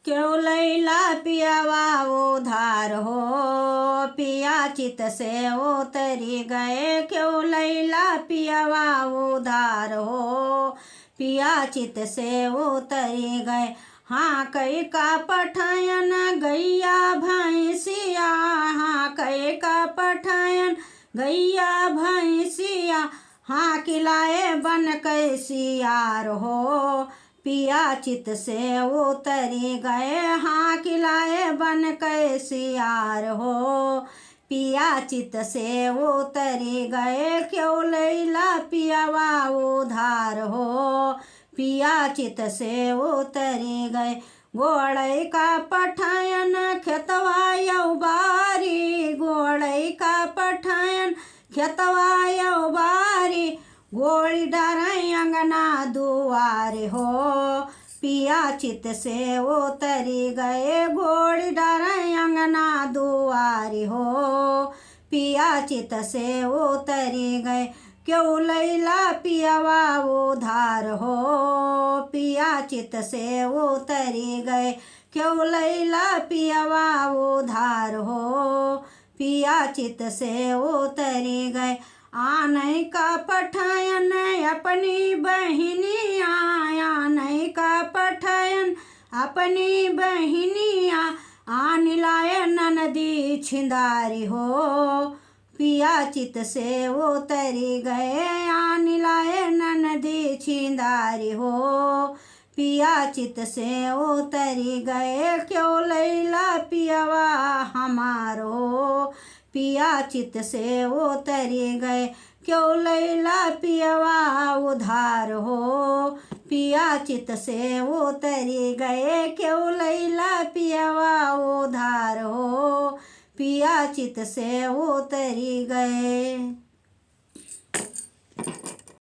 क्यों लैला पियावा उधार हो, पिया चित से उतरी गए। क्यों लैला पियावा उधार हो, पिया चित से उतरी गए। हाँ कई का पठायन गैया भैंसिया, हाँ कई का पठायन गैया भैंसिया, हाँ खिलाए बन कैसियार हो, पिया चित से उतरी गए। हाँ खिलाए बन कैसियार हो, पिया चित से उतरी गए। क्यों लैला पियावा उधार हो, पिया चित से उतरी गए। गोड़ई का पठायन खेतवा यौबारी, गोड़ई का पठायन खेतवा यौबारी, गोड़ी डारई अंगना दुआरे हो, पिया चित से उतरी गए। गोड़ी डारई अंगना दुआरे हो, पिया चित से उतरी गए। क्यों लैला पियावा उधार हो, पिया चित से उतरी गए। क्यों लैला पियावा उधार हो, पिया चित से उतरी गए। आनई का पठायन अपनी बहिनिया, आनई का पठायन अपनी बहिनिया, आन लाए ननदी छिंदारी हो, पिया चित से उतरी गए। आन लाए ननदी छिंदारी हो, पिया चित से उतरी गए। क्यों लैला पियावा हमारो, पिया चित से उतरी गए। क्यों लैला पियावा उधार हो, पिया चित से उतरी गए। क्यों लैला पियावा उधार हो, पिया चित से उतरी गए।